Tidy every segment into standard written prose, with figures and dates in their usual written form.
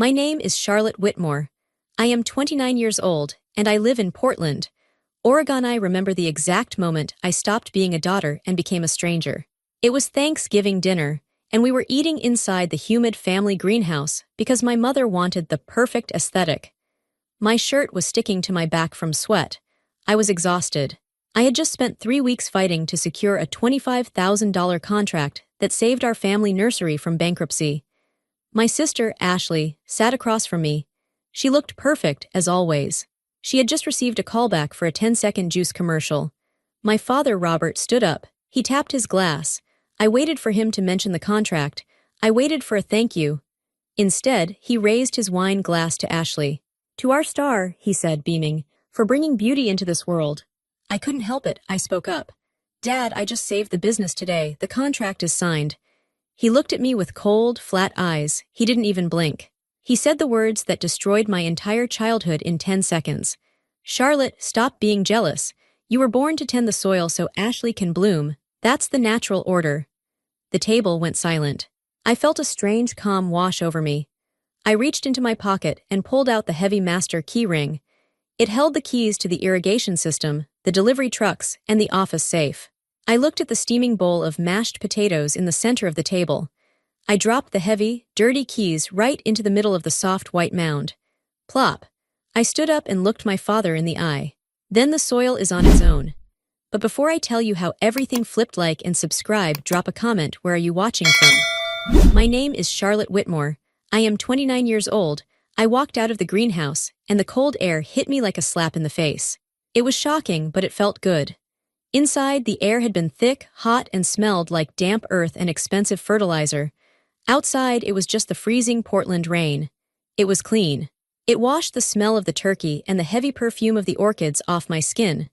My name is Charlotte Whitmore. I am 29 years old, and I live in Portland, Oregon. I remember the exact moment I stopped being a daughter and became a stranger. It was Thanksgiving dinner, and we were eating inside the humid family greenhouse because my mother wanted the perfect aesthetic. My shirt was sticking to my back from sweat. I was exhausted. I had just spent 3 weeks fighting to secure a $25,000 contract that saved our family nursery from bankruptcy. My sister, Ashley, sat across from me. She looked perfect, as always. She had just received a callback for a 10-second juice commercial. My father, Robert, stood up. He tapped his glass. I waited for him to mention the contract. I waited for a thank you. Instead, he raised his wine glass to Ashley. "To our star," he said, beaming, "for bringing beauty into this world." I couldn't help it, I spoke up. "Dad, I just saved the business today. The contract is signed." He looked at me with cold, flat eyes. He didn't even blink. He said the words that destroyed my entire childhood in 10 seconds. "Charlotte, stop being jealous. You were born to tend the soil so Ashley can bloom. That's the natural order." The table went silent. I felt a strange calm wash over me. I reached into my pocket and pulled out the heavy master key ring. It held the keys to the irrigation system, the delivery trucks, and the office safe. I looked at the steaming bowl of mashed potatoes in the center of the table. I dropped the heavy, dirty keys right into the middle of the soft white mound. Plop. I stood up and looked my father in the eye. "Then the soil is on its own. But before I tell you how everything flipped, like and subscribe, drop a comment. Where are you watching from?" My name is Charlotte Whitmore. I am 29 years old. I walked out of the greenhouse, and the cold air hit me like a slap in the face. It was shocking, but it felt good. Inside, the air had been thick, hot, and smelled like damp earth and expensive fertilizer. Outside, it was just the freezing Portland rain. It was clean. It washed the smell of the turkey and the heavy perfume of the orchids off my skin.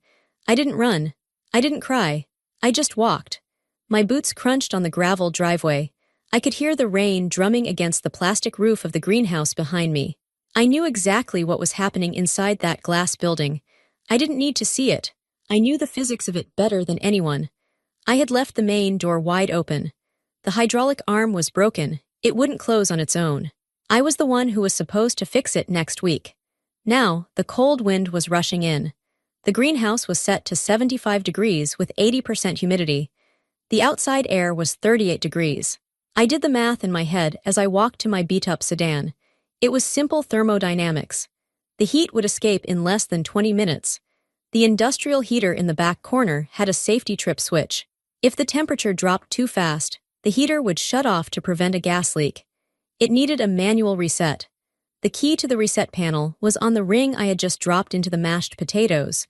I didn't run. I didn't cry. I just walked. My boots crunched on the gravel driveway. I could hear the rain drumming against the plastic roof of the greenhouse behind me. I knew exactly what was happening inside that glass building. I didn't need to see it. I knew the physics of it better than anyone. I had left the main door wide open. The hydraulic arm was broken. It wouldn't close on its own. I was the one who was supposed to fix it next week. Now, the cold wind was rushing in. The greenhouse was set to 75 degrees with 80% humidity. The outside air was 38 degrees. I did the math in my head as I walked to my beat-up sedan. It was simple thermodynamics. The heat would escape in less than 20 minutes. The industrial heater in the back corner had a safety trip switch. If the temperature dropped too fast, the heater would shut off to prevent a gas leak. It needed a manual reset. The key to the reset panel was on the ring I had just dropped into the mashed potatoes.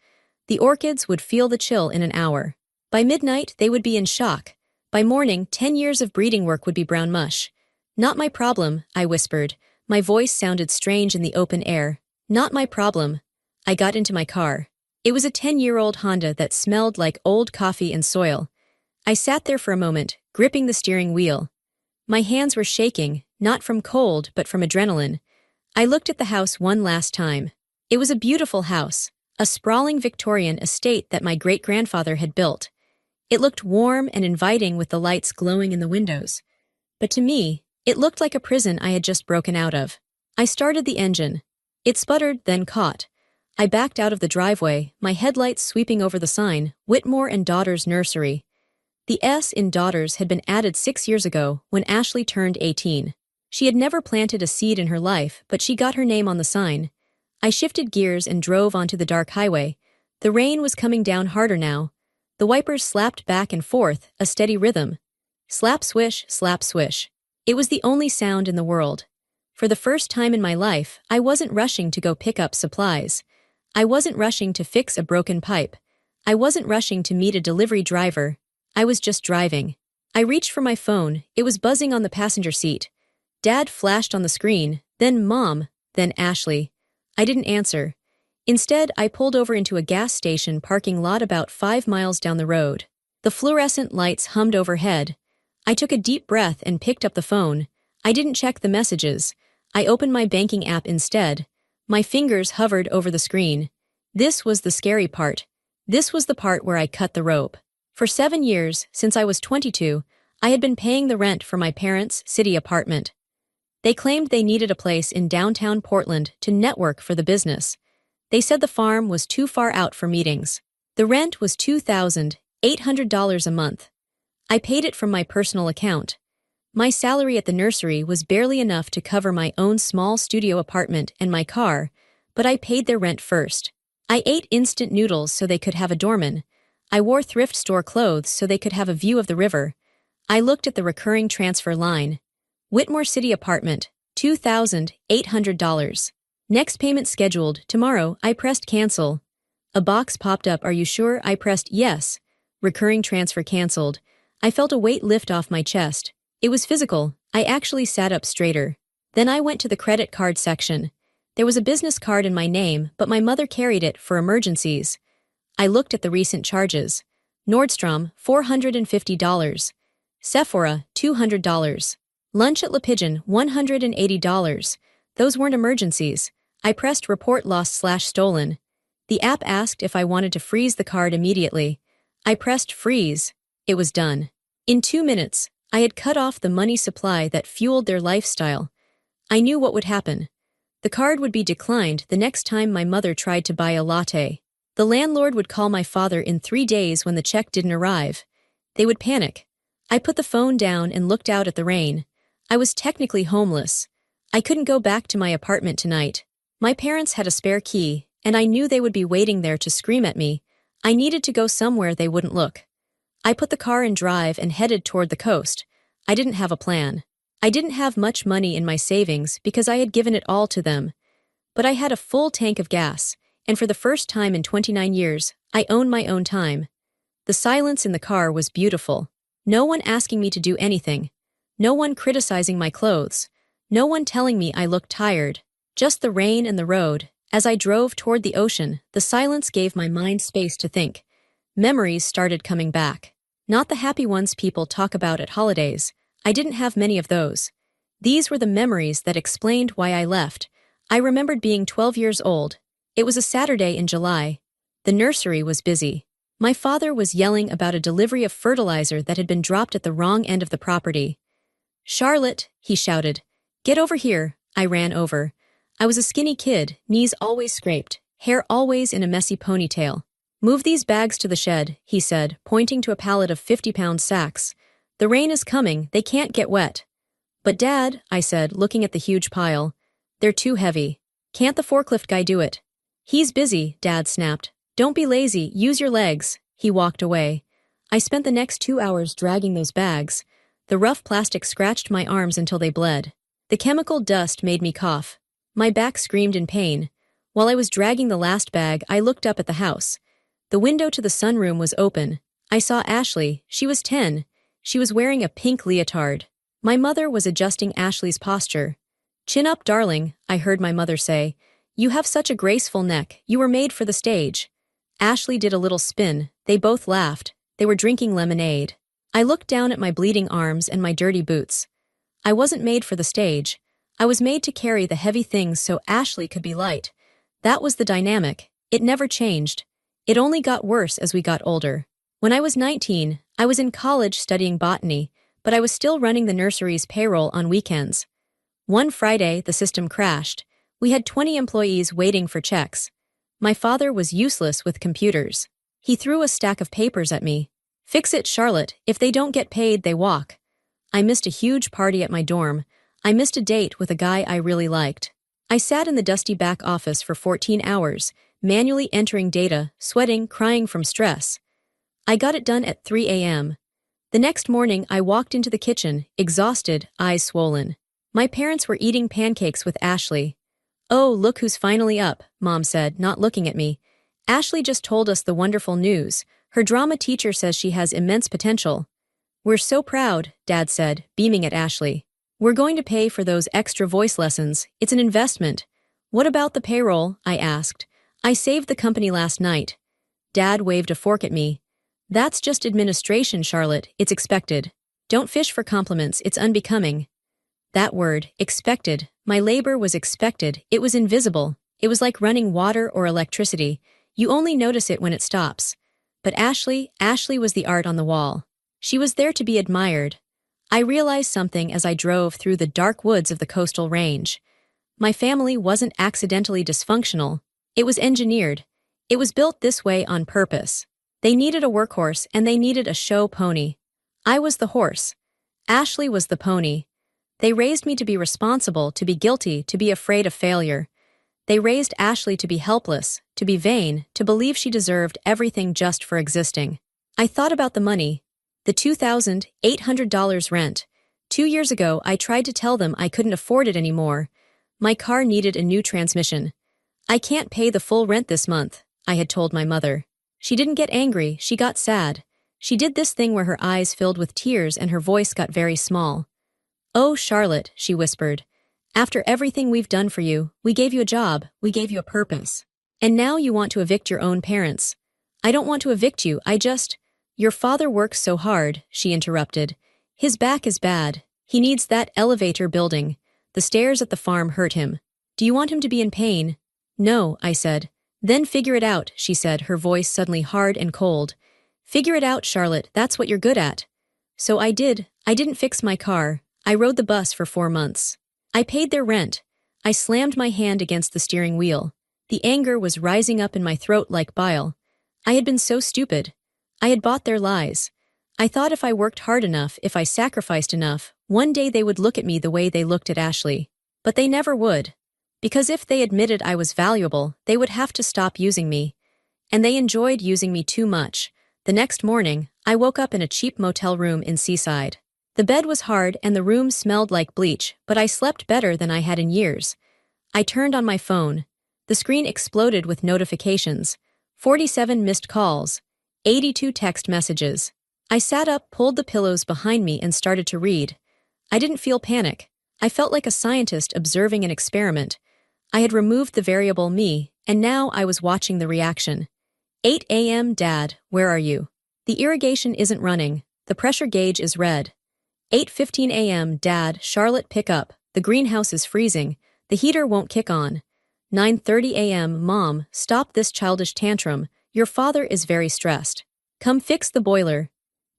The orchids would feel the chill in an hour. By midnight, they would be in shock. By morning, 10 years of breeding work would be brown mush. "Not my problem," I whispered. My voice sounded strange in the open air. "Not my problem." I got into my car. It was a 10-year-old Honda that smelled like old coffee and soil. I sat there for a moment, gripping the steering wheel. My hands were shaking, not from cold but from adrenaline. I looked at the house one last time. It was a beautiful house, a sprawling Victorian estate that my great-grandfather had built. It looked warm and inviting with the lights glowing in the windows. But to me, it looked like a prison I had just broken out of. I started the engine. It sputtered, then caught. I backed out of the driveway, my headlights sweeping over the sign, Whitmore and Daughters Nursery. The S in Daughters had been added 6 years ago when Ashley turned 18. She had never planted a seed in her life, but she got her name on the sign. I shifted gears and drove onto the dark highway. The rain was coming down harder now. The wipers slapped back and forth, a steady rhythm. Slap swish, slap swish. It was the only sound in the world. For the first time in my life, I wasn't rushing to go pick up supplies. I wasn't rushing to fix a broken pipe. I wasn't rushing to meet a delivery driver. I was just driving. I reached for my phone. It was buzzing on the passenger seat. Dad flashed on the screen, then Mom, then Ashley. I didn't answer. Instead, I pulled over into a gas station parking lot about 5 miles down the road. The fluorescent lights hummed overhead. I took a deep breath and picked up the phone. I didn't check the messages. I opened my banking app instead. My fingers hovered over the screen. This was the scary part. This was the part where I cut the rope. For 7 years, since I was 22, I had been paying the rent for my parents' city apartment. They claimed they needed a place in downtown Portland to network for the business. They said the farm was too far out for meetings. The rent was $2,800 a month. I paid it from my personal account. My salary at the nursery was barely enough to cover my own small studio apartment and my car, but I paid their rent first. I ate instant noodles so they could have a doorman. I wore thrift store clothes so they could have a view of the river. I looked at the recurring transfer line. Whitmore City apartment, $2,800. Next payment scheduled, tomorrow. I pressed cancel. A box popped up. Are you sure? I pressed yes. Recurring transfer canceled. I felt a weight lift off my chest. It was physical. I actually sat up straighter. Then I went to the credit card section. There was a business card in my name, but my mother carried it for emergencies. I looked at the recent charges. Nordstrom, $450. Sephora, $200. Lunch at Le Pigeon, $180. Those weren't emergencies. I pressed report lost/stolen. The app asked if I wanted to freeze the card immediately. I pressed freeze. It was done. In 2 minutes, I had cut off the money supply that fueled their lifestyle. I knew what would happen. The card would be declined the next time my mother tried to buy a latte. The landlord would call my father in 3 days when the check didn't arrive. They would panic. I put the phone down and looked out at the rain. I was technically homeless. I couldn't go back to my apartment tonight. My parents had a spare key, and I knew they would be waiting there to scream at me. I needed to go somewhere they wouldn't look. I put the car in drive and headed toward the coast. I didn't have a plan. I didn't have much money in my savings because I had given it all to them. But I had a full tank of gas, and for the first time in 29 years, I owned my own time. The silence in the car was beautiful. No one asking me to do anything. No one criticizing my clothes. No one telling me I looked tired. Just the rain and the road. As I drove toward the ocean, the silence gave my mind space to think. Memories started coming back. Not the happy ones people talk about at holidays. I didn't have many of those. These were the memories that explained why I left. I remembered being 12 years old. It was a Saturday in July. The nursery was busy. My father was yelling about a delivery of fertilizer that had been dropped at the wrong end of the property. "Charlotte," he shouted. "Get over here." I ran over. I was a skinny kid, knees always scraped, hair always in a messy ponytail. "Move these bags to the shed," he said, pointing to a pallet of 50-pound sacks. "The rain is coming, they can't get wet." "But Dad," I said, looking at the huge pile, "they're too heavy. Can't the forklift guy do it?" "He's busy," Dad snapped. "Don't be lazy, use your legs." He walked away. I spent the next 2 hours dragging those bags. The rough plastic scratched my arms until they bled. The chemical dust made me cough. My back screamed in pain. While I was dragging the last bag, I looked up at the house. The window to the sunroom was open. I saw Ashley. She was 10. She was wearing a pink leotard. My mother was adjusting Ashley's posture. "Chin up, darling," I heard my mother say. "You have such a graceful neck. You were made for the stage." Ashley did a little spin. They both laughed. They were drinking lemonade. I looked down at my bleeding arms and my dirty boots. I wasn't made for the stage. I was made to carry the heavy things so Ashley could be light. That was the dynamic. It never changed. It only got worse as we got older. When I was 19, I was in college studying botany, but I was still running the nursery's payroll on weekends. One Friday, the system crashed. We had 20 employees waiting for checks. My father was useless with computers. He threw a stack of papers at me. "Fix it, Charlotte. If they don't get paid, they walk." I missed a huge party at my dorm. I missed a date with a guy I really liked. I sat in the dusty back office for 14 hours, manually entering data, sweating, crying from stress. I got it done at 3 a.m. The next morning, I walked into the kitchen, exhausted, eyes swollen. My parents were eating pancakes with Ashley. "Oh, look who's finally up," Mom said, not looking at me. "Ashley just told us the wonderful news. Her drama teacher says she has immense potential." "We're so proud," Dad said, beaming at Ashley. "We're going to pay for those extra voice lessons. It's an investment." "What about the payroll?" I asked. "I saved the company last night." Dad waved a fork at me. "That's just administration, Charlotte. It's expected. Don't fish for compliments, it's unbecoming." That word, expected. My labor was expected. It was invisible. It was like running water or electricity. You only notice it when it stops. But Ashley was the art on the wall. She was there to be admired. I realized something as I drove through the dark woods of the coastal range. My family wasn't accidentally dysfunctional. It was engineered. It was built this way on purpose. They needed a workhorse and they needed a show pony. I was the horse. Ashley was the pony. They raised me to be responsible, to be guilty, to be afraid of failure. They raised Ashley to be helpless, to be vain, to believe she deserved everything just for existing. I thought about the money. The $2,800 rent. 2 years ago, I tried to tell them I couldn't afford it anymore. My car needed a new transmission. I can't pay the full rent this month, I had told my mother. She didn't get angry, she got sad. She did this thing where her eyes filled with tears and her voice got very small. "Oh, Charlotte," she whispered. "After everything we've done for you, we gave you a job, we gave you a purpose. And now you want to evict your own parents. I don't want to evict you, Your father works so hard," she interrupted. "His back is bad. He needs that elevator building. The stairs at the farm hurt him. Do you want him to be in pain?" "No," I said. "Then figure it out," she said, her voice suddenly hard and cold. "Figure it out, Charlotte, that's what you're good at." So I did. I didn't fix my car. I rode the bus for 4 months. I paid their rent. I slammed my hand against the steering wheel. The anger was rising up in my throat like bile. I had been so stupid. I had bought their lies. I thought if I worked hard enough, if I sacrificed enough, one day they would look at me the way they looked at Ashley. But they never would. Because if they admitted I was valuable, they would have to stop using me. And they enjoyed using me too much. The next morning, I woke up in a cheap motel room in Seaside. The bed was hard and the room smelled like bleach, but I slept better than I had in years. I turned on my phone. The screen exploded with notifications. 47 missed calls. 82 text messages. I sat up, pulled the pillows behind me and started to read. I didn't feel panic. I felt like a scientist observing an experiment. I had removed the variable me, and now I was watching the reaction. 8 a.m. Dad, where are you? The irrigation isn't running. The pressure gauge is red. 8:15 a.m. Dad, Charlotte, pick up. The greenhouse is freezing. The heater won't kick on. 9:30 a.m. Mom, stop this childish tantrum. Your father is very stressed. Come fix the boiler.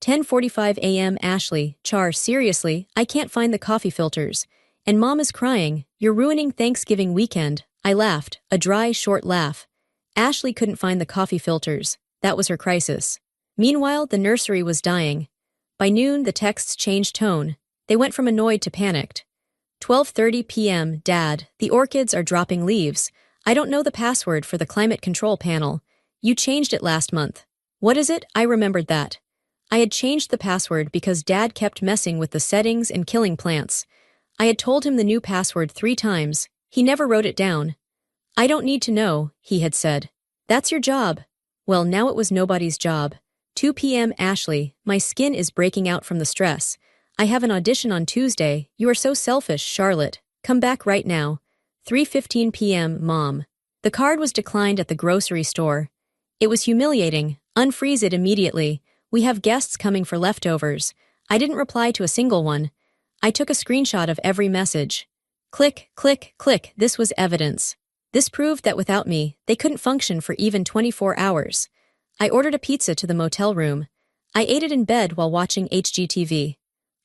10:45 a.m. Ashley, Char, seriously, I can't find the coffee filters. And Mom is crying. You're ruining Thanksgiving weekend. I laughed, a dry, short laugh. Ashley couldn't find the coffee filters. That was her crisis. Meanwhile, the nursery was dying. By noon, the texts changed tone. They went from annoyed to panicked. 12:30 p.m. Dad, the orchids are dropping leaves. I don't know the password for the climate control panel. You changed it last month. What is it? I remembered that. I had changed the password because Dad kept messing with the settings and killing plants. I had told him the new password 3 times. He never wrote it down. I don't need to know, he had said. That's your job. Well, now it was nobody's job. 2 p.m. Ashley, my skin is breaking out from the stress. I have an audition on Tuesday. You are so selfish, Charlotte. Come back right now. 3:15 p.m. Mom. The card was declined at the grocery store. It was humiliating. Unfreeze it immediately. We have guests coming for leftovers. I didn't reply to a single one. I took a screenshot of every message. Click, click, click. This was evidence. This proved that without me, they couldn't function for even 24 hours. I ordered a pizza to the motel room. I ate it in bed while watching HGTV.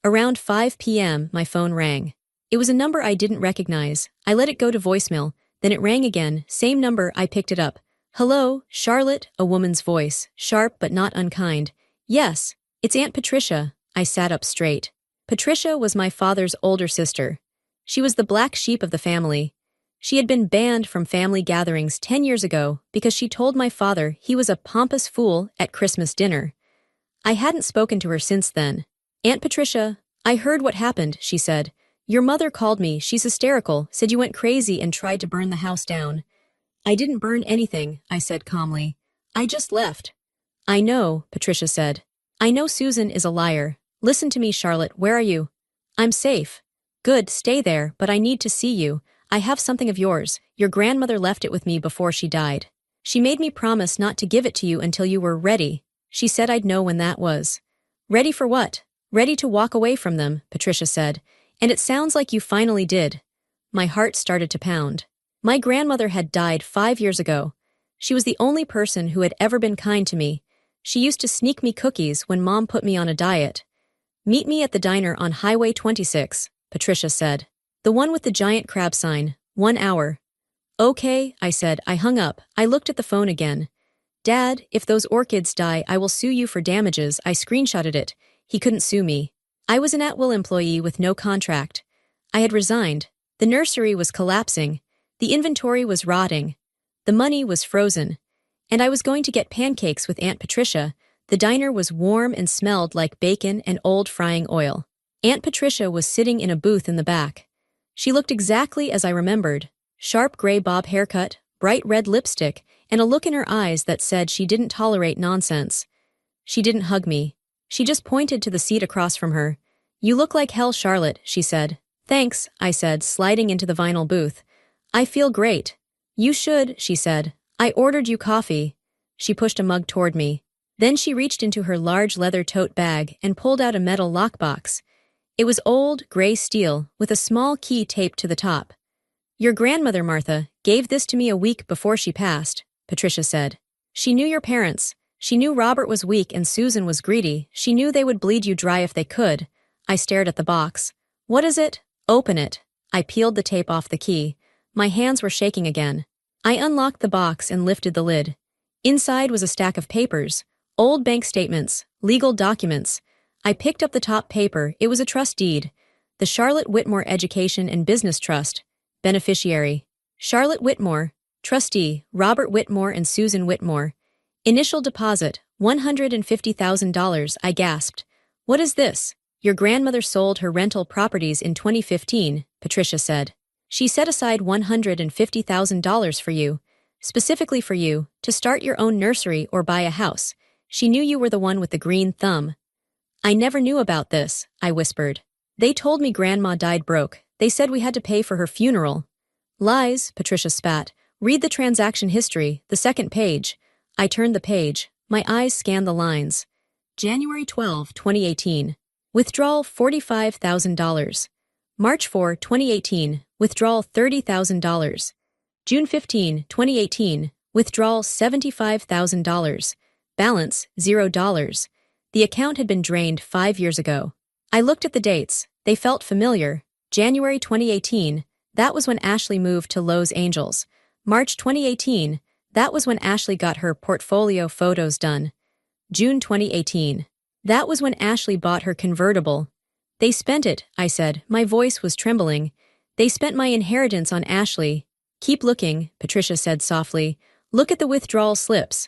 Around 5 p.m., my phone rang. It was a number I didn't recognize. I let it go to voicemail. Then it rang again. Same number. I picked it up. Hello, Charlotte, a woman's voice, sharp but not unkind. Yes, it's Aunt Patricia. I sat up straight. Patricia was my father's older sister. She was the black sheep of the family. She had been banned from family gatherings 10 years ago because she told my father he was a pompous fool at Christmas dinner. I hadn't spoken to her since then. Aunt Patricia, I heard what happened, she said. Your mother called me, she's hysterical, said you went crazy and tried to burn the house down. I didn't burn anything, I said calmly. I just left. I know, Patricia said. I know Susan is a liar. Listen to me, Charlotte, where are you? I'm safe. Good, stay there, but I need to see you. I have something of yours. Your grandmother left it with me before she died. She made me promise not to give it to you until you were ready. She said I'd know when that was. Ready for what? Ready to walk away from them, Patricia said. And it sounds like you finally did. My heart started to pound. My grandmother had died 5 years ago. She was the only person who had ever been kind to me. She used to sneak me cookies when Mom put me on a diet. Meet me at the diner on Highway 26, Patricia said. The one with the giant crab sign, 1 hour. Okay, I said. I hung up. I looked at the phone again. Dad, if those orchids die, I will sue you for damages. I screenshotted it. He couldn't sue me. I was an at-will employee with no contract. I had resigned. The nursery was collapsing. The inventory was rotting. The money was frozen. And I was going to get pancakes with Aunt Patricia. The diner was warm and smelled like bacon and old frying oil. Aunt Patricia was sitting in a booth in the back. She looked exactly as I remembered. Sharp gray bob haircut, bright red lipstick, and a look in her eyes that said she didn't tolerate nonsense. She didn't hug me. She just pointed to the seat across from her. You look like hell, Charlotte, she said. Thanks, I said, sliding into the vinyl booth. I feel great. You should, she said. I ordered you coffee. She pushed a mug toward me. Then she reached into her large leather tote bag and pulled out a metal lockbox. It was old, gray steel, with a small key taped to the top. Your grandmother, Martha, gave this to me a week before she passed, Patricia said. She knew your parents. She knew Robert was weak and Susan was greedy. She knew they would bleed you dry if they could. I stared at the box. What is it? Open it. I peeled the tape off the key. My hands were shaking again. I unlocked the box and lifted the lid. Inside was a stack of papers. Old bank statements, legal documents. I picked up the top paper. It was a trust deed. The Charlotte Whitmore Education and Business Trust. Beneficiary. Charlotte Whitmore. Trustee, Robert Whitmore and Susan Whitmore. Initial deposit, $150,000, I gasped. What is this? Your grandmother sold her rental properties in 2015, Patricia said. She set aside $150,000 for you, specifically for you, to start your own nursery or buy a house. She knew you were the one with the green thumb. I never knew about this, I whispered. They told me Grandma died broke. They said we had to pay for her funeral. Lies, Patricia spat. Read the transaction history, the second page. I turned the page. My eyes scanned the lines. January 12, 2018. Withdrawal $45,000. March 4, 2018. Withdrawal $30,000. June 15, 2018. Withdrawal $75,000. Balance $0. The account had been drained 5 years ago. I looked at the dates. They felt familiar. January 2018, that was when Ashley moved to Los Angeles. March 2018, that was when Ashley got her portfolio photos done. June 2018, that was when Ashley bought her convertible. They spent it, I said. My voice was trembling. They spent my inheritance on Ashley. Keep looking, Patricia said softly. Look at the withdrawal slips.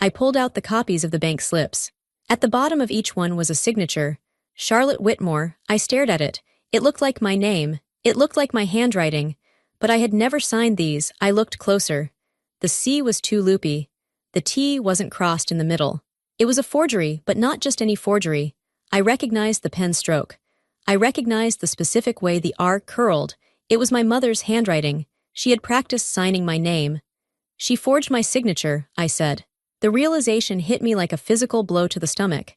I pulled out the copies of the bank slips. At the bottom of each one was a signature. Charlotte Whitmore. I stared at it. It looked like my name. It looked like my handwriting. But I had never signed these. I looked closer. The C was too loopy. The T wasn't crossed in the middle. It was a forgery, but not just any forgery. I recognized the pen stroke. I recognized the specific way the R curled. It was my mother's handwriting. She had practiced signing my name. She forged my signature, I said. The realization hit me like a physical blow to the stomach.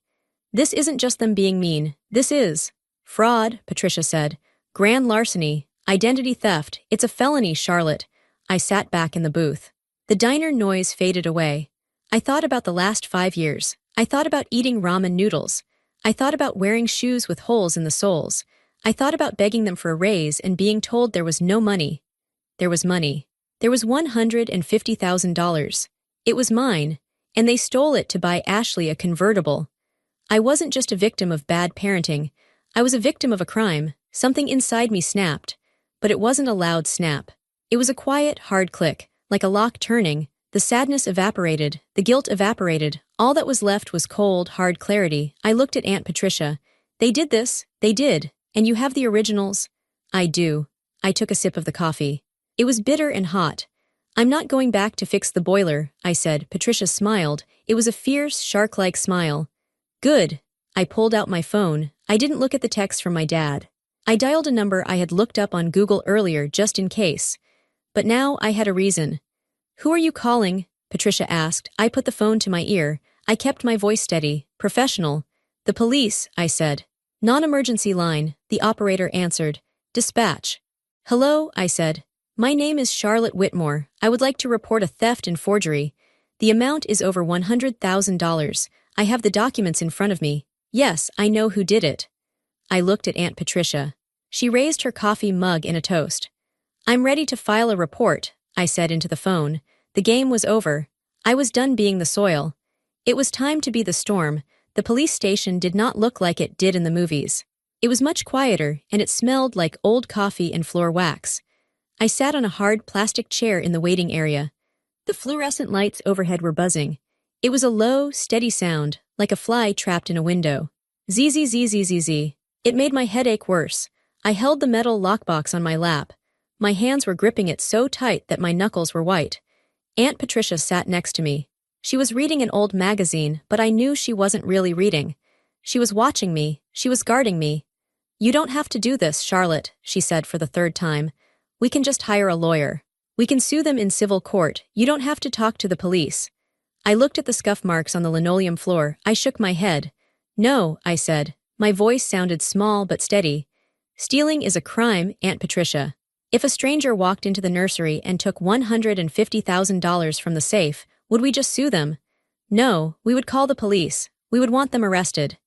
This isn't just them being mean. This is fraud, Patricia said. Grand larceny. Identity theft. It's a felony, Charlotte. I sat back in the booth. The diner noise faded away. I thought about the last 5 years. I thought about eating ramen noodles. I thought about wearing shoes with holes in the soles. I thought about begging them for a raise and being told there was no money. There was money. There was $150,000. It was mine, and they stole it to buy Ashley a convertible. I wasn't just a victim of bad parenting. I was a victim of a crime. Something inside me snapped. But it wasn't a loud snap. It was a quiet, hard click, like a lock turning. The sadness evaporated, the guilt evaporated. All that was left was cold, hard clarity. I looked at Aunt Patricia. They did this. They did. And you have the originals? I do. I took a sip of the coffee. It was bitter and hot. I'm not going back to fix the boiler, I said. Patricia smiled. It was a fierce, shark-like smile. Good. I pulled out my phone. I didn't look at the text from my dad. I dialed a number I had looked up on Google earlier just in case. But now I had a reason. Who are you calling? Patricia asked. I put the phone to my ear. I kept my voice steady, professional. The police, I said. Non-emergency line, the operator answered. Dispatch. Hello, I said. My name is Charlotte Whitmore. I would like to report a theft and forgery. The amount is over $100,000. I have the documents in front of me. Yes, I know who did it. I looked at Aunt Patricia. She raised her coffee mug in a toast. "I'm ready to file a report," I said into the phone. The game was over. I was done being the soil. It was time to be the storm. The police station did not look like it did in the movies. It was much quieter, and it smelled like old coffee and floor wax. I sat on a hard plastic chair in the waiting area. The fluorescent lights overhead were buzzing. It was a low, steady sound, like a fly trapped in a window. Zzzzzzz. It made my headache worse. I held the metal lockbox on my lap. My hands were gripping it so tight that my knuckles were white. Aunt Patricia sat next to me. She was reading an old magazine, but I knew she wasn't really reading. She was watching me. She was guarding me. "You don't have to do this, Charlotte," she said for the third time. "We can just hire a lawyer. We can sue them in civil court. You don't have to talk to the police." I looked at the scuff marks on the linoleum floor. I shook my head. "No," I said. My voice sounded small but steady. "Stealing is a crime, Aunt Patricia. If a stranger walked into the nursery and took $150,000 from the safe, would we just sue them? No, we would call the police. We would want them arrested."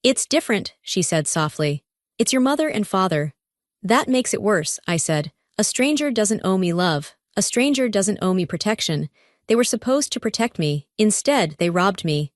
"It's different," she said softly. "It's your mother and father." "That makes it worse," I said. "A stranger doesn't owe me love. A stranger doesn't owe me protection. They were supposed to protect me. Instead, they robbed me."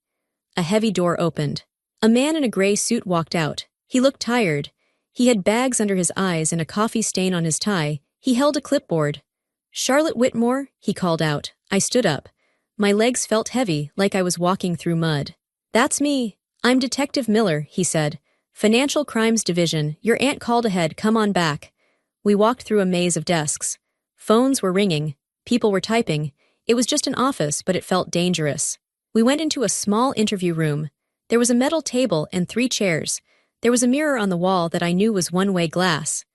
A heavy door opened. A man in a gray suit walked out. He looked tired. He had bags under his eyes and a coffee stain on his tie. He held a clipboard. "Charlotte Whitmore," he called out. I stood up. My legs felt heavy, like I was walking through mud. "That's me. I'm Detective Miller," he said. "Financial Crimes Division. Your aunt called ahead. Come on back." We walked through a maze of desks. Phones were ringing. People were typing. It was just an office, but it felt dangerous. We went into a small interview room. There was a metal table and 3 chairs. There was a mirror on the wall that I knew was one-way glass.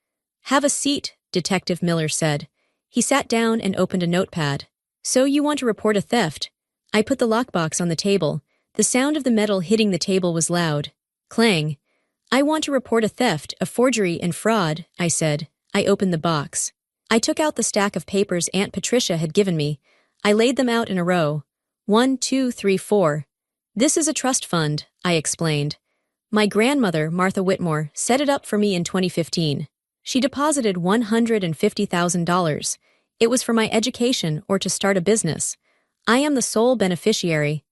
"Have a seat," Detective Miller said. He sat down and opened a notepad. "So you want to report a theft?" I put the lockbox on the table. The sound of the metal hitting the table was loud. Clang. "I want to report a theft, a forgery and fraud," I said. I opened the box. I took out the stack of papers Aunt Patricia had given me. I laid them out in a row. 1, 2, 3, 4. "This is a trust fund," I explained. "My grandmother, Martha Whitmore, set it up for me in 2015. She deposited $150,000. It was for my education or to start a business. I am the sole beneficiary."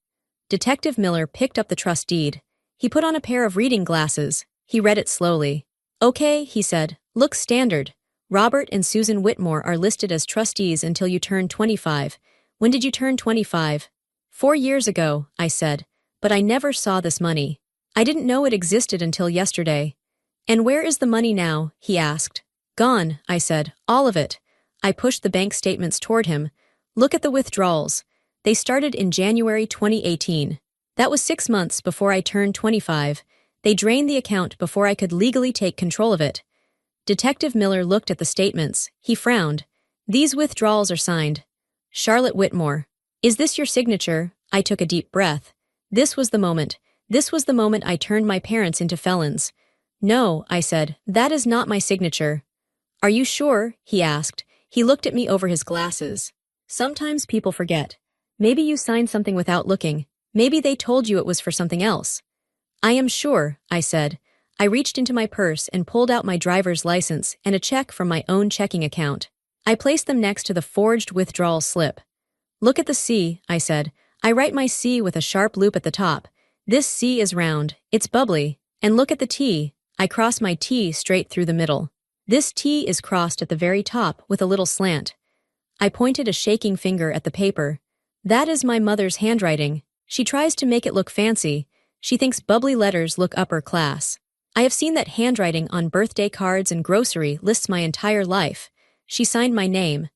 Detective Miller picked up the trust deed. He put on a pair of reading glasses. He read it slowly. "Okay," he said. "Looks standard. Robert and Susan Whitmore are listed as trustees until you turn 25. When did you turn 25? 4 years ago," I said. "But I never saw this money. I didn't know it existed until yesterday." "And where is the money now?" he asked. "Gone," I said. "All of it." I pushed the bank statements toward him. "Look at the withdrawals. They started in January 2018. That was 6 months before I turned 25. They drained the account before I could legally take control of it." Detective Miller looked at the statements. He frowned. "These withdrawals are signed. Charlotte Whitmore. Is this your signature?" I took a deep breath. This was the moment. This was the moment I turned my parents into felons. "No," I said. "That is not my signature." "Are you sure?" he asked. He looked at me over his glasses. "Sometimes people forget. Maybe you signed something without looking. Maybe they told you it was for something else." "I am sure," I said. I reached into my purse and pulled out my driver's license and a check from my own checking account. I placed them next to the forged withdrawal slip. "Look at the C," I said. I write my C with a sharp loop at the top. This C is round, it's bubbly. And look at the T. I cross my T straight through the middle. This T is crossed at the very top with a little slant. I pointed a shaking finger at the paper. "That is my mother's handwriting. She tries to make it look fancy. She thinks bubbly letters look upper class. I have seen that handwriting on birthday cards and grocery lists my entire life. She signed my name."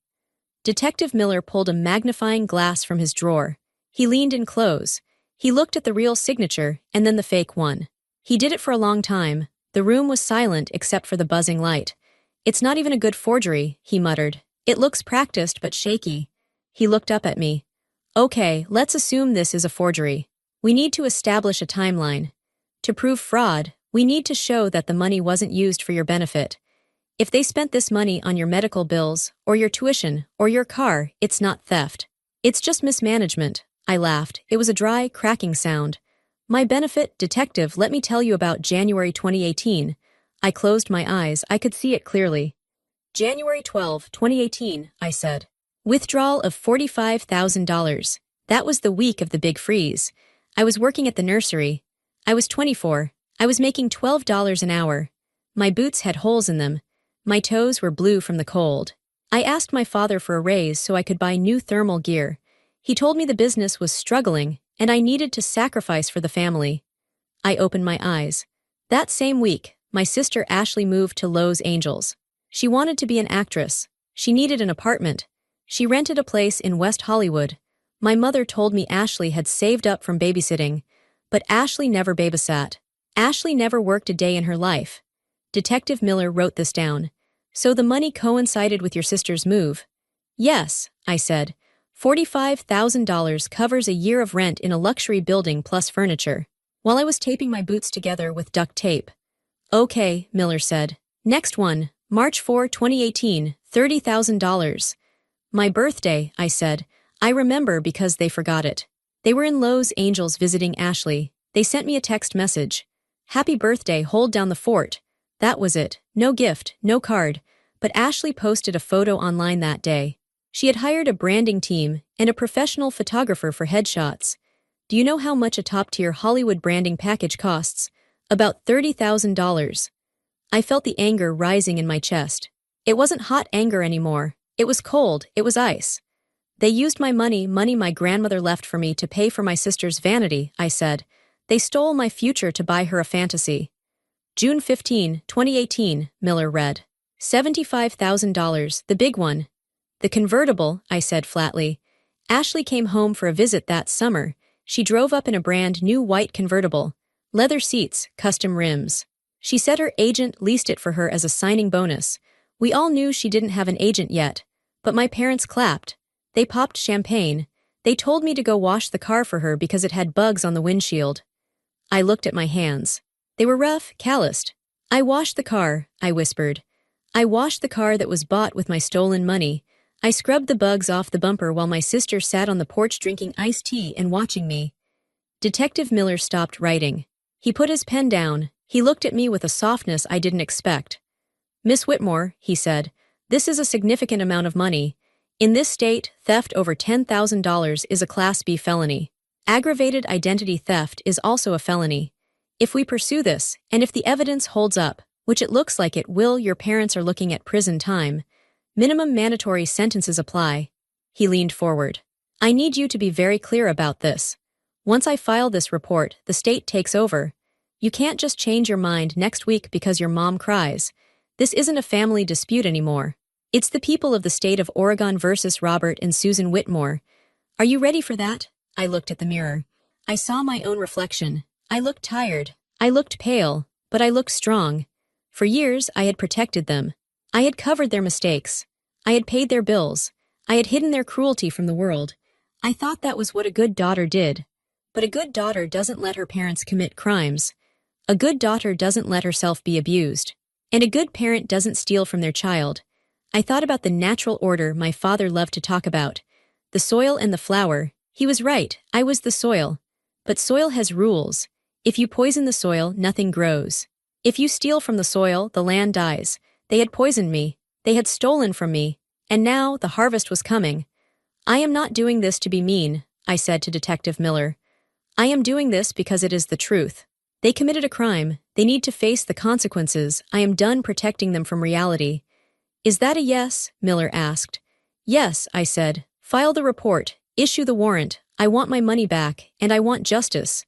Detective Miller pulled a magnifying glass from his drawer. He leaned in close. He looked at the real signature and then the fake one. He did it for a long time. The room was silent except for the buzzing light. "It's not even a good forgery," he muttered. "It looks practiced but shaky." He looked up at me. "Okay, let's assume this is a forgery. We need to establish a timeline. To prove fraud, we need to show that the money wasn't used for your benefit. If they spent this money on your medical bills, or your tuition, or your car, it's not theft. It's just mismanagement." I laughed. It was a dry, cracking sound. "My benefit, detective, let me tell you about January 2018. I closed my eyes. I could see it clearly. January 12, 2018, I said. Withdrawal of $45,000. That was the week of the big freeze. I was working at the nursery. I was 24. I was making $12 an hour. My boots had holes in them. My toes were blue from the cold. I asked my father for a raise so I could buy new thermal gear. He told me the business was struggling, and I needed to sacrifice for the family. I opened my eyes. That same week, my sister Ashley moved to Los Angeles. She wanted to be an actress. She needed an apartment. She rented a place in West Hollywood. My mother told me Ashley had saved up from babysitting, but Ashley never babysat. Ashley never worked a day in her life. Detective Miller wrote this down. So the money coincided with your sister's move? Yes, I said. $45,000 covers a year of rent in a luxury building plus furniture. While I was taping my boots together with duct tape. Okay, Miller said. Next one, March 4, 2018, $30,000. My birthday, I said. I remember because they forgot it. They were in Los Angeles visiting Ashley. They sent me a text message. Happy birthday, hold down the fort. That was it. No gift, no card. But Ashley posted a photo online that day. She had hired a branding team and a professional photographer for headshots. Do you know how much a top-tier Hollywood branding package costs? About $30,000. I felt the anger rising in my chest. It wasn't hot anger anymore. It was cold, it was ice. They used my money my grandmother left for me to pay for my sister's vanity, I said. They stole my future to buy her a fantasy. June 15, 2018, Miller read. $75,000, the big one. The convertible, I said flatly. Ashley came home for a visit that summer. She drove up in a brand new white convertible. Leather seats, custom rims. She said her agent leased it for her as a signing bonus. We all knew she didn't have an agent yet, but my parents clapped. They popped champagne. They told me to go wash the car for her because it had bugs on the windshield. I looked at my hands. They were rough, calloused. I washed the car, I whispered. I washed the car that was bought with my stolen money. I scrubbed the bugs off the bumper while my sister sat on the porch drinking iced tea and watching me. Detective Miller stopped writing. He put his pen down. He looked at me with a softness I didn't expect. Miss Whitmore, he said, this is a significant amount of money. In this state, theft over $10,000 is a Class B felony. Aggravated identity theft is also a felony. If we pursue this, and if the evidence holds up, which it looks like it will, your parents are looking at prison time. Minimum mandatory sentences apply. He leaned forward. I need you to be very clear about this. Once I file this report, the state takes over. You can't just change your mind next week because your mom cries. This isn't a family dispute anymore. It's the people of the state of Oregon versus Robert and Susan Whitmore. Are you ready for that? I looked at the mirror. I saw my own reflection. I looked tired. I looked pale, but I looked strong. For years, I had protected them. I had covered their mistakes. I had paid their bills. I had hidden their cruelty from the world. I thought that was what a good daughter did. But a good daughter doesn't let her parents commit crimes. A good daughter doesn't let herself be abused. And a good parent doesn't steal from their child. I thought about the natural order my father loved to talk about. The soil and the flower. He was right, I was the soil. But soil has rules. If you poison the soil, nothing grows. If you steal from the soil, the land dies. They had poisoned me. They had stolen from me. And now the harvest was coming. I am not doing this to be mean, I said to Detective Miller. I am doing this because it is the truth. They committed a crime. They need to face the consequences. I am done protecting them from reality. Is that a yes? Miller asked. Yes, I said. File the report. Issue the warrant. I want my money back, and I want justice.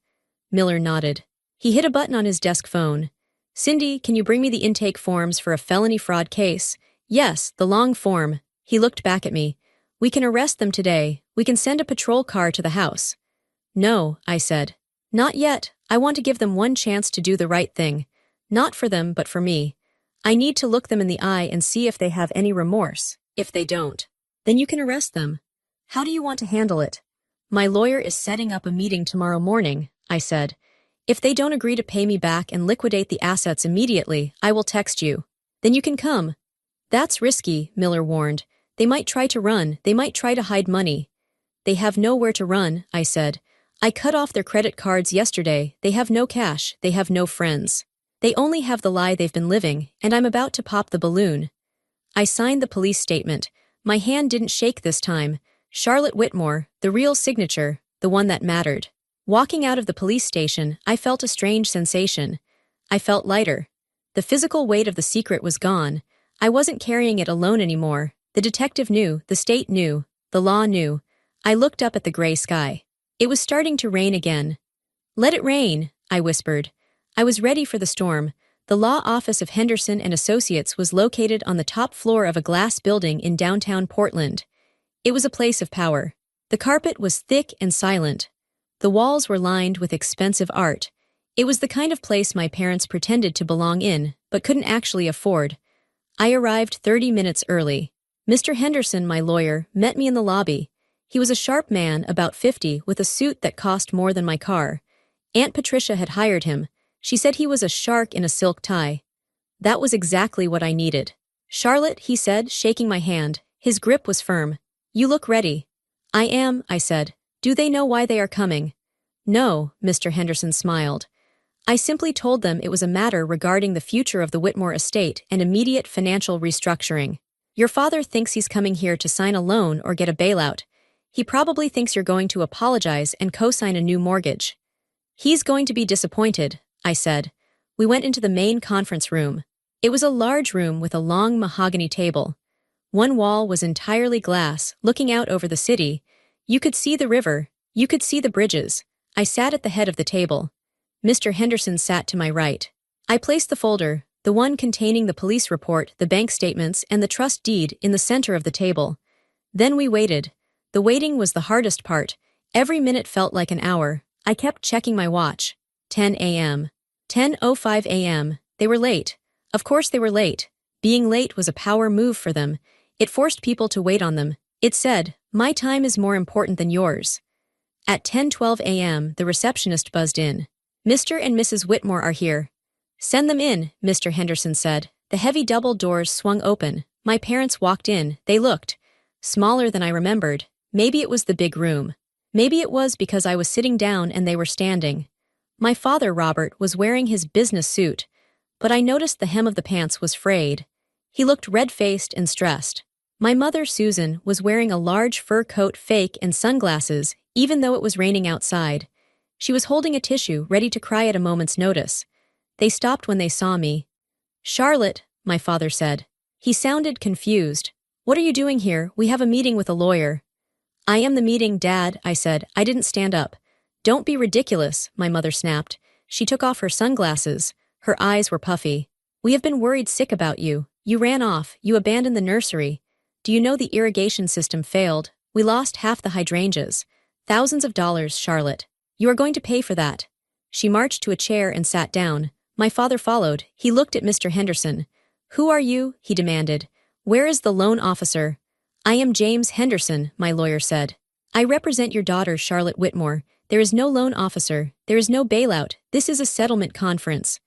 Miller nodded. He hit a button on his desk phone. Cindy, can you bring me the intake forms for a felony fraud case? Yes, the long form. He looked back at me. We can arrest them today. We can send a patrol car to the house. No, I said. Not yet. I want to give them one chance to do the right thing. Not for them, but for me. I need to look them in the eye and see if they have any remorse. If they don't, then you can arrest them. How do you want to handle it? My lawyer is setting up a meeting tomorrow morning, I said. If they don't agree to pay me back and liquidate the assets immediately, I will text you. Then you can come. That's risky, Miller warned. They might try to run. They might try to hide money. They have nowhere to run, I said. I cut off their credit cards yesterday. They have no cash. They have no friends. They only have the lie they've been living, and I'm about to pop the balloon. I signed the police statement. My hand didn't shake this time. Charlotte Whitmore, the real signature, the one that mattered. Walking out of the police station, I felt a strange sensation. I felt lighter. The physical weight of the secret was gone. I wasn't carrying it alone anymore. The detective knew, the state knew, the law knew. I looked up at the gray sky. It was starting to rain again. "Let it rain," I whispered. I was ready for the storm. The law office of Henderson and Associates was located on the top floor of a glass building in downtown Portland. It was a place of power. The carpet was thick and silent. The walls were lined with expensive art. It was the kind of place my parents pretended to belong in, but couldn't actually afford. I arrived 30 minutes early. Mr. Henderson, my lawyer, met me in the lobby. He was a sharp man, about 50, with a suit that cost more than my car. Aunt Patricia had hired him. She said he was a shark in a silk tie. That was exactly what I needed. "Charlotte," he said, shaking my hand. His grip was firm. "You look ready." "I am," I said. "Do they know why they are coming?" "No," Mr. Henderson smiled. "I simply told them it was a matter regarding the future of the Whitmore estate and immediate financial restructuring. Your father thinks he's coming here to sign a loan or get a bailout. He probably thinks you're going to apologize and co-sign a new mortgage." "He's going to be disappointed," I said. We went into the main conference room. It was a large room with a long mahogany table. One wall was entirely glass, looking out over the city. You could see the river. You could see the bridges. I sat at the head of the table. Mr. Henderson sat to my right. I placed the folder, the one containing the police report, the bank statements, and the trust deed, in the center of the table. Then we waited. The waiting was the hardest part. Every minute felt like an hour. I kept checking my watch. 10 a.m. 10:05 a.m. They were late. Of course they were late. Being late was a power move for them. It forced people to wait on them. It said, "My time is more important than yours." At 10:12 a.m., the receptionist buzzed in. "Mr. and Mrs. Whitmore are here." "Send them in," Mr. Henderson said. The heavy double doors swung open. My parents walked in. They looked smaller than I remembered. Maybe it was the big room. Maybe it was because I was sitting down and they were standing. My father, Robert, was wearing his business suit, but I noticed the hem of the pants was frayed. He looked red-faced and stressed. My mother, Susan, was wearing a large fur coat, fake, and sunglasses, even though it was raining outside. She was holding a tissue, ready to cry at a moment's notice. They stopped when they saw me. "Charlotte," my father said. He sounded confused. "What are you doing here? We have a meeting with a lawyer." "I am the meeting, Dad," I said. I didn't stand up. "Don't be ridiculous," my mother snapped. She took off her sunglasses. Her eyes were puffy. "We have been worried sick about you. You ran off. You abandoned the nursery. Do you know the irrigation system failed? We lost half the hydrangeas. Thousands of dollars, Charlotte. You are going to pay for that." She marched to a chair and sat down. My father followed. He looked at Mr. Henderson. "Who are you?" he demanded. "Where is the loan officer?" "I am James Henderson," my lawyer said. "I represent your daughter, Charlotte Whitmore. There is no loan officer. There is no bailout. This is a settlement conference."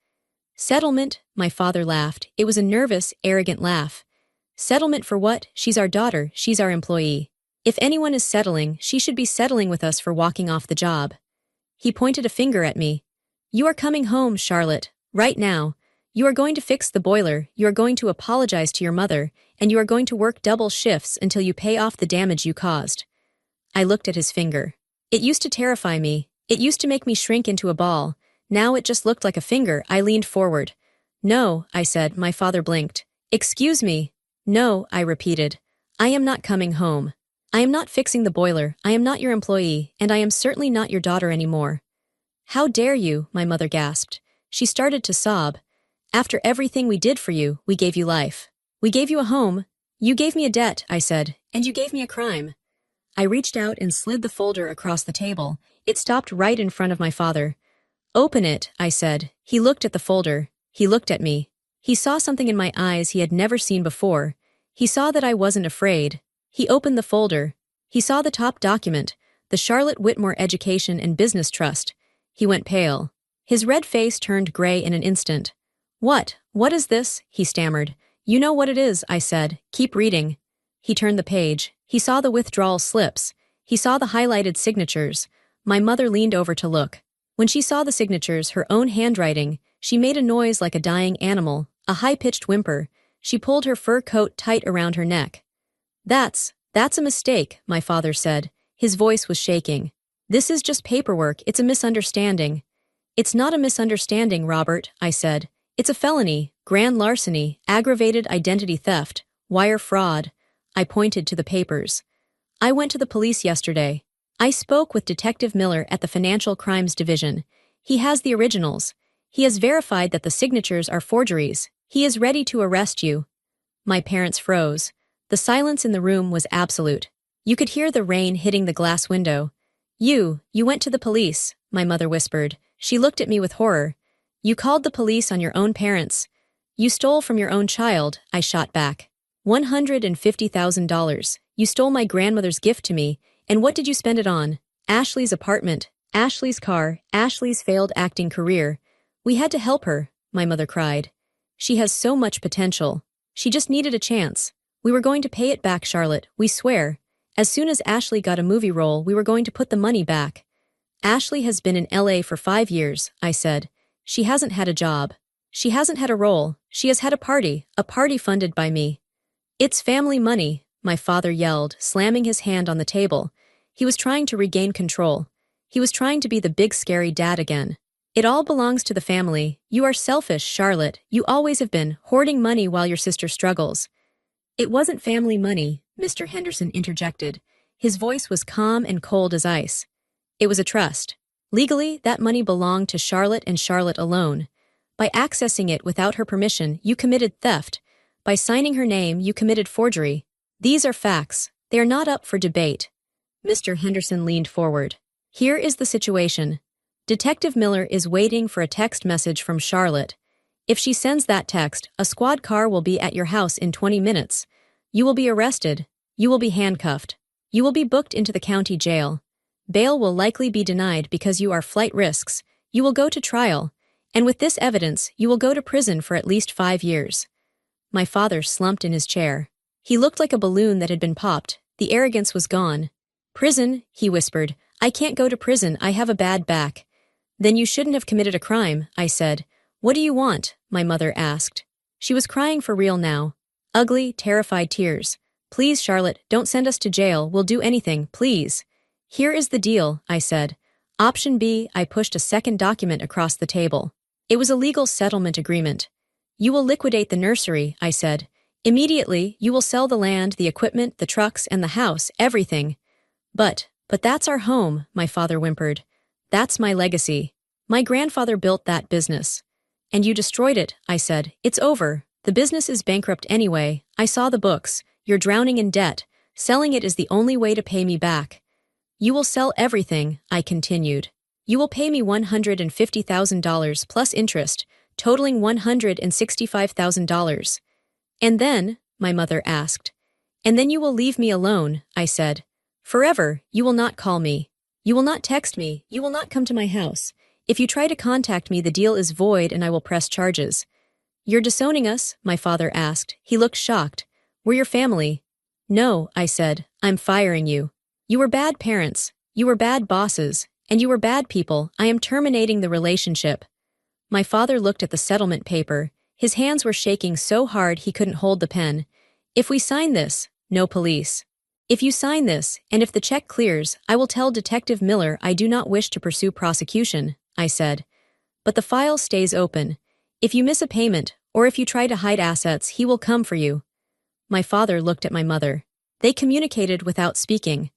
"Settlement?" My father laughed. It was a nervous, arrogant laugh. "Settlement for what? She's our daughter. She's our employee. If anyone is settling, she should be settling with us for walking off the job." He pointed a finger at me. "You are coming home, Charlotte. Right now. You are going to fix the boiler, you are going to apologize to your mother, and you are going to work double shifts until you pay off the damage you caused." I looked at his finger. It used to terrify me. It used to make me shrink into a ball. Now it just looked like a finger. I leaned forward. "No," I said. My father blinked. "Excuse me." "No," I repeated. "I am not coming home. I am not fixing the boiler. I am not your employee, and I am certainly not your daughter anymore." "How dare you?" my mother gasped. She started to sob. "After everything we did for you, we gave you life. We gave you a home. You gave me a debt," I said, "and you gave me a crime." I reached out and slid the folder across the table. It stopped right in front of my father. "Open it," I said. He looked at the folder. He looked at me. He saw something in my eyes he had never seen before. He saw that I wasn't afraid. He opened the folder. He saw the top document, the Charlotte Whitmore Education and Business Trust. He went pale. His red face turned gray in an instant. What is this?" he stammered. "You know what it is," I said. "Keep reading." He turned the page. He saw the withdrawal slips. He saw the highlighted signatures. My mother leaned over to look. When she saw the signatures, her own handwriting, She made a noise like a dying animal, a high-pitched whimper. She pulled her fur coat tight around her neck. That's a mistake, my father said. His voice was shaking. This is just paperwork, it's a misunderstanding. It's not a misunderstanding, Robert, I said. It's a felony, grand larceny, aggravated identity theft, wire fraud. I pointed to the papers. I went to the police yesterday. I spoke with Detective Miller at the Financial Crimes Division. He has the originals. He has verified that the signatures are forgeries. He is ready to arrest you. My parents froze. The silence in the room was absolute. You could hear the rain hitting the glass window. You went to the police, my mother whispered. She looked at me with horror. You called the police on your own parents. You stole from your own child, I shot back. $150,000. You stole my grandmother's gift to me, and what did you spend it on? Ashley's apartment, Ashley's car, Ashley's failed acting career. We had to help her, my mother cried. She has so much potential. She just needed a chance. We were going to pay it back, Charlotte, we swear. As soon as Ashley got a movie role, we were going to put the money back. Ashley has been in LA for 5 years, I said. She hasn't had a job. She hasn't had a role. She has had a party funded by me. It's family money, my father yelled, slamming his hand on the table. He was trying to regain control. He was trying to be the big scary dad again. It all belongs to the family. You are selfish, Charlotte. You always have been, hoarding money while your sister struggles. It wasn't family money, Mr. Henderson interjected. His voice was calm and cold as ice. It was a trust. Legally, that money belonged to Charlotte and Charlotte alone. By accessing it without her permission, you committed theft. By signing her name, you committed forgery. These are facts. They are not up for debate. Mr. Henderson leaned forward. Here is the situation. Detective Miller is waiting for a text message from Charlotte. If she sends that text, a squad car will be at your house in 20 minutes. You will be arrested. You will be handcuffed. You will be booked into the county jail. Bail will likely be denied because you are flight risks. You will go to trial. And with this evidence, you will go to prison for at least 5 years. My father slumped in his chair. He looked like a balloon that had been popped. The arrogance was gone. Prison, he whispered. I can't go to prison, I have a bad back. Then you shouldn't have committed a crime, I said. What do you want? My mother asked. She was crying for real now. Ugly, terrified tears. Please, Charlotte, don't send us to jail, we'll do anything, please. Here is the deal, I said. Option B, I pushed a second document across the table. It was a legal settlement agreement. You will liquidate the nursery, I said. Immediately, you will sell the land, the equipment, the trucks, and the house, everything. But that's our home, my father whimpered. That's my legacy. My grandfather built that business. And you destroyed it, I said. It's over. The business is bankrupt anyway. I saw the books. You're drowning in debt. Selling it is the only way to pay me back. You will sell everything, I continued. You will pay me $150,000 plus interest, totaling $165,000. And then, my mother asked. And then you will leave me alone, I said. Forever, you will not call me. You will not text me. You will not come to my house. If you try to contact me, the deal is void and I will press charges. You're disowning us? My father asked. He looked shocked. We're your family. No, I said. I'm firing you. You were bad parents. You were bad bosses. And you were bad people. I am terminating the relationship. My father looked at the settlement paper. His hands were shaking so hard he couldn't hold the pen. If we sign this, no police. If you sign this, and if the check clears, I will tell Detective Miller I do not wish to pursue prosecution, I said. But the file stays open. If you miss a payment, or if you try to hide assets, he will come for you. My father looked at my mother. They communicated without speaking.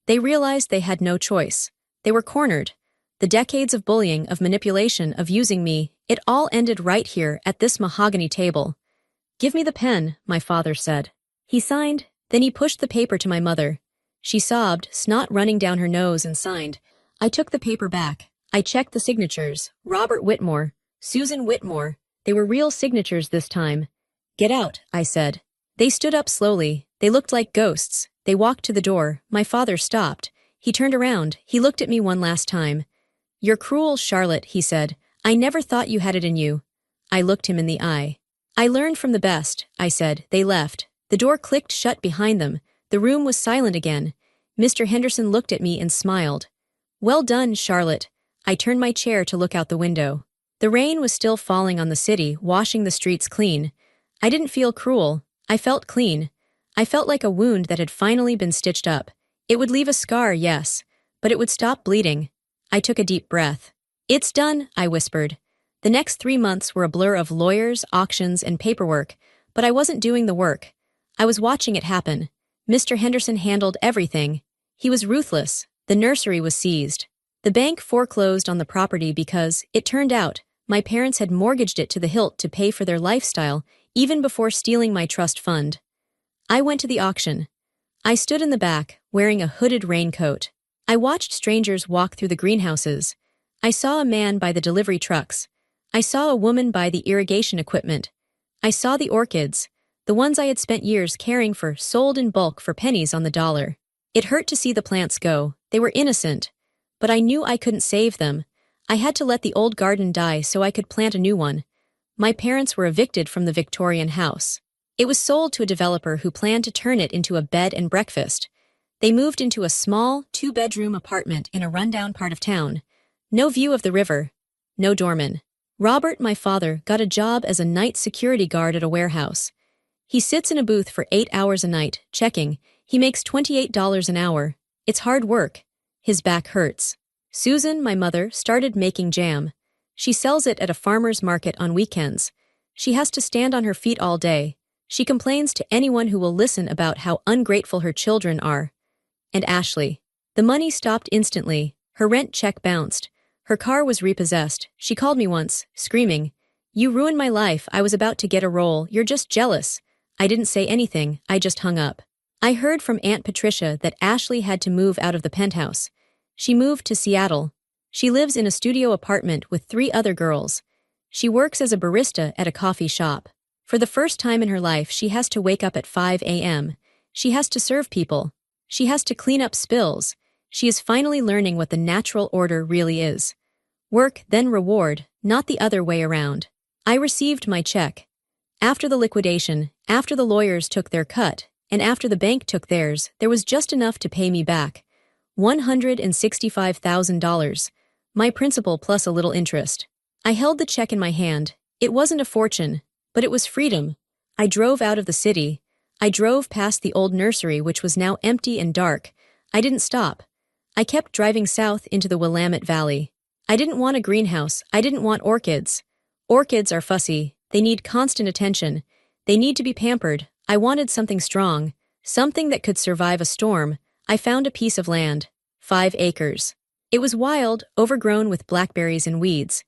They realized they had no choice. They were cornered. The decades of bullying, of manipulation, of using me, it all ended right here at this mahogany table. Give me the pen, my father said. He signed, then he pushed the paper to my mother. She sobbed, snot running down her nose, and signed. I took the paper back. I checked the signatures. Robert Whitmore, Susan Whitmore. They were real signatures this time. Get out, I said. They stood up slowly. They looked like ghosts. They walked to the door. My father stopped. He turned around. He looked at me one last time. You're cruel, Charlotte, he said. I never thought you had it in you. I looked him in the eye. I learned from the best, I said. They left. The door clicked shut behind them. The room was silent again. Mr. Henderson looked at me and smiled. Well done, Charlotte. I turned my chair to look out the window. The rain was still falling on the city, washing the streets clean. I didn't feel cruel. I felt clean. I felt like a wound that had finally been stitched up. It would leave a scar, yes, but it would stop bleeding. I took a deep breath. "It's done," I whispered. The next 3 months were a blur of lawyers, auctions, and paperwork, but I wasn't doing the work. I was watching it happen. Mr. Henderson handled everything. He was ruthless. The nursery was seized. The bank foreclosed on the property because, it turned out, my parents had mortgaged it to the hilt to pay for their lifestyle, even before stealing my trust fund. I went to the auction. I stood in the back, wearing a hooded raincoat. I watched strangers walk through the greenhouses. I saw a man buy the delivery trucks. I saw a woman buy the irrigation equipment. I saw the orchids, the ones I had spent years caring for, sold in bulk for pennies on the dollar. It hurt to see the plants go. They were innocent. But I knew I couldn't save them. I had to let the old garden die so I could plant a new one. My parents were evicted from the Victorian house. It was sold to a developer who planned to turn it into a bed and breakfast. They moved into a small, 2-bedroom apartment in a rundown part of town. No view of the river. No doorman. Robert, my father, got a job as a night security guard at a warehouse. He sits in a booth for 8 hours a night, checking. He makes $28 an hour. It's hard work. His back hurts. Susan, my mother, started making jam. She sells it at a farmer's market on weekends. She has to stand on her feet all day. She complains to anyone who will listen about how ungrateful her children are. And Ashley. The money stopped instantly. Her rent check bounced. Her car was repossessed. She called me once, screaming, "You ruined my life. I was about to get a role. You're just jealous." I didn't say anything. I just hung up. I heard from Aunt Patricia that Ashley had to move out of the penthouse. She moved to Seattle. She lives in a studio apartment with 3 other girls. She works as a barista at a coffee shop. For the first time in her life, she has to wake up at 5 a.m. She has to serve people. She has to clean up spills. She is finally learning what the natural order really is. Work, then reward, not the other way around. I received my check. After the liquidation, after the lawyers took their cut, and after the bank took theirs, there was just enough to pay me back. $165,000. My principal plus a little interest. I held the check in my hand. It wasn't a fortune, but it was freedom. I drove out of the city. I drove past the old nursery, which was now empty and dark. I didn't stop. I kept driving south into the Willamette Valley. I didn't want a greenhouse. I didn't want orchids. Orchids are fussy. They need constant attention. They need to be pampered. I wanted something strong, something that could survive a storm. I found a piece of land. 5 acres. It was wild, overgrown with blackberries and weeds.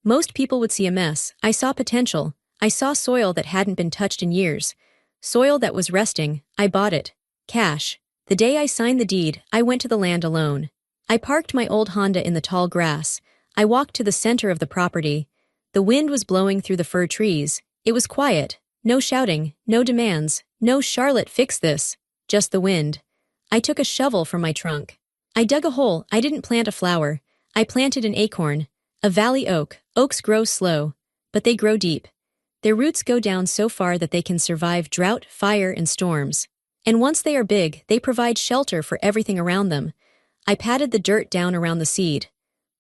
Most people would see a mess. I saw potential. I saw soil that hadn't been touched in years. Soil that was resting. I bought it. Cash. The day I signed the deed, I went to the land alone. I parked my old Honda in the tall grass. I walked to the center of the property. The wind was blowing through the fir trees. It was quiet. No shouting, no demands, no "Charlotte, fix this." Just the wind. I took a shovel from my trunk. I dug a hole. I didn't plant a flower. I planted an acorn. A valley oak. Oaks grow slow, but they grow deep. Their roots go down so far that they can survive drought, fire, and storms. And once they are big, they provide shelter for everything around them. I patted the dirt down around the seed.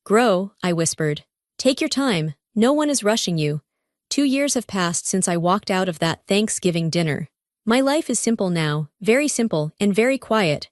"Grow," I whispered. "Take your time. No one is rushing you." 2 years have passed since I walked out of that Thanksgiving dinner. My life is simple now, very simple and very quiet.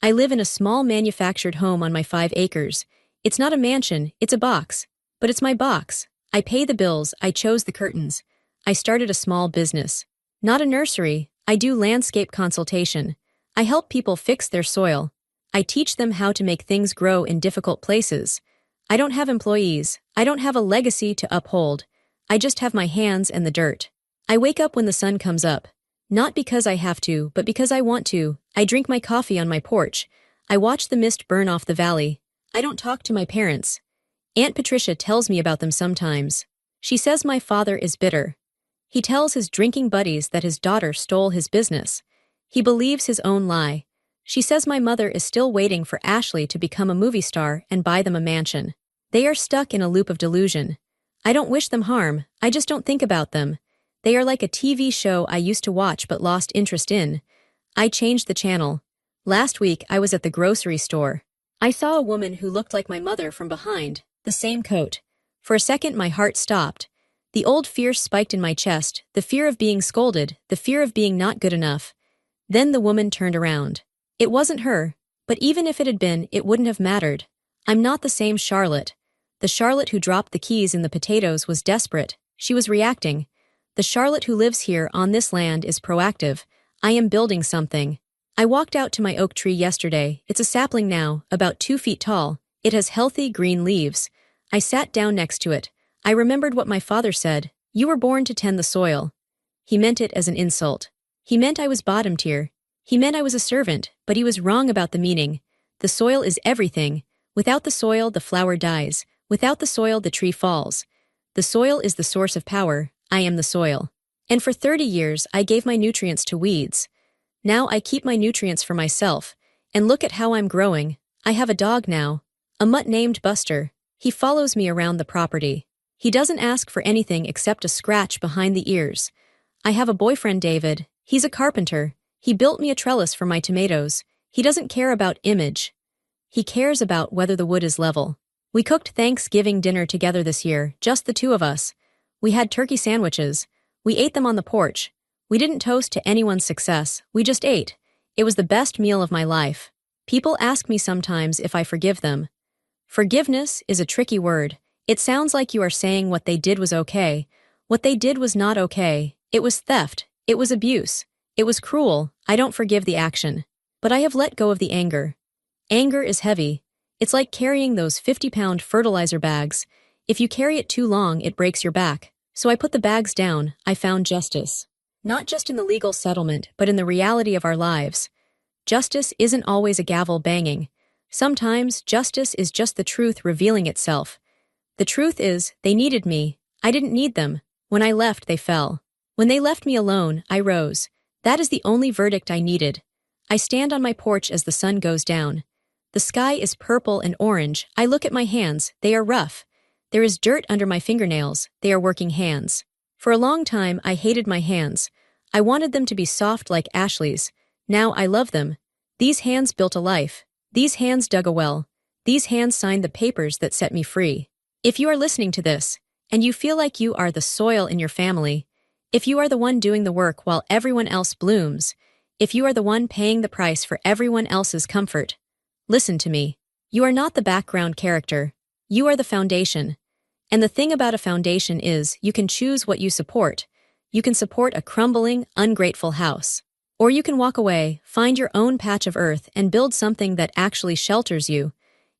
I live in a small manufactured home on my 5 acres. It's not a mansion, it's a box. But it's my box. I pay the bills, I chose the curtains. I started a small business. Not a nursery, I do landscape consultation. I help people fix their soil. I teach them how to make things grow in difficult places. I don't have employees. I don't have a legacy to uphold. I just have my hands and the dirt. I wake up when the sun comes up. Not because I have to, but because I want to. I drink my coffee on my porch. I watch the mist burn off the valley. I don't talk to my parents. Aunt Patricia tells me about them sometimes. She says my father is bitter. He tells his drinking buddies that his daughter stole his business. He believes his own lie. She says my mother is still waiting for Ashley to become a movie star and buy them a mansion. They are stuck in a loop of delusion. I don't wish them harm, I just don't think about them. They are like a TV show I used to watch but lost interest in. I changed the channel. Last week I was at the grocery store. I saw a woman who looked like my mother from behind, the same coat. For a second, my heart stopped. The old fear spiked in my chest, the fear of being scolded, the fear of being not good enough. Then the woman turned around. It wasn't her, but even if it had been, it wouldn't have mattered. I'm not the same Charlotte. The Charlotte who dropped the keys in the potatoes was desperate. She was reacting. The Charlotte who lives here on this land is proactive. I am building something. I walked out to my oak tree yesterday. It's a sapling now, about 2 feet tall. It has healthy green leaves. I sat down next to it. I remembered what my father said. You were born to tend the soil. He meant it as an insult. He meant I was bottom tier. He meant I was a servant, but he was wrong about the meaning. The soil is everything. Without the soil, the flower dies. Without the soil, the tree falls. The soil is the source of power. I am the soil. And for 30 years, I gave my nutrients to weeds. Now I keep my nutrients for myself. And look at how I'm growing. I have a dog now. A mutt named Buster. He follows me around the property. He doesn't ask for anything except a scratch behind the ears. I have a boyfriend, David. He's a carpenter. He built me a trellis for my tomatoes. He doesn't care about image. He cares about whether the wood is level. We cooked Thanksgiving dinner together this year, just the two of us. We had turkey sandwiches. We ate them on the porch. We didn't toast to anyone's success. We just ate. It was the best meal of my life. People ask me sometimes if I forgive them. Forgiveness is a tricky word. It sounds like you are saying what they did was okay. What they did was not okay. It was theft. It was abuse. It was cruel. I don't forgive the action. But I have let go of the anger. Anger is heavy. It's like carrying those 50-pound fertilizer bags. If you carry it too long, it breaks your back. So I put the bags down. I found justice. Not just in the legal settlement, but in the reality of our lives. Justice isn't always a gavel banging. Sometimes, justice is just the truth revealing itself. The truth is, they needed me. I didn't need them. When I left, they fell. When they left me alone, I rose. That is the only verdict I needed. I stand on my porch as the sun goes down. The sky is purple and orange. I look at my hands. They are rough. There is dirt under my fingernails. They are working hands. For a long time, I hated my hands. I wanted them to be soft like Ashley's. Now I love them. These hands built a life. These hands dug a well. These hands signed the papers that set me free. If you are listening to this, and you feel like you are the soil in your family, if you are the one doing the work while everyone else blooms, if you are the one paying the price for everyone else's comfort, listen to me. You are not the background character. You are the foundation. And the thing about a foundation is you can choose what you support. You can support a crumbling, ungrateful house. Or you can walk away, find your own patch of earth, and build something that actually shelters you.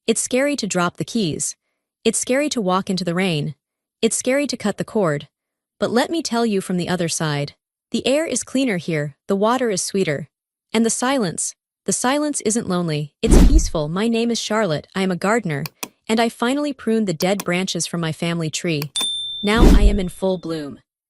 It's scary to drop the keys. It's scary to walk into the rain. It's scary to cut the cord. But let me tell you from the other side. The air is cleaner here, the water is sweeter. And the silence isn't lonely, it's peaceful. My name is Charlotte, I am a gardener, and I finally pruned the dead branches from my family tree. Now I am in full bloom.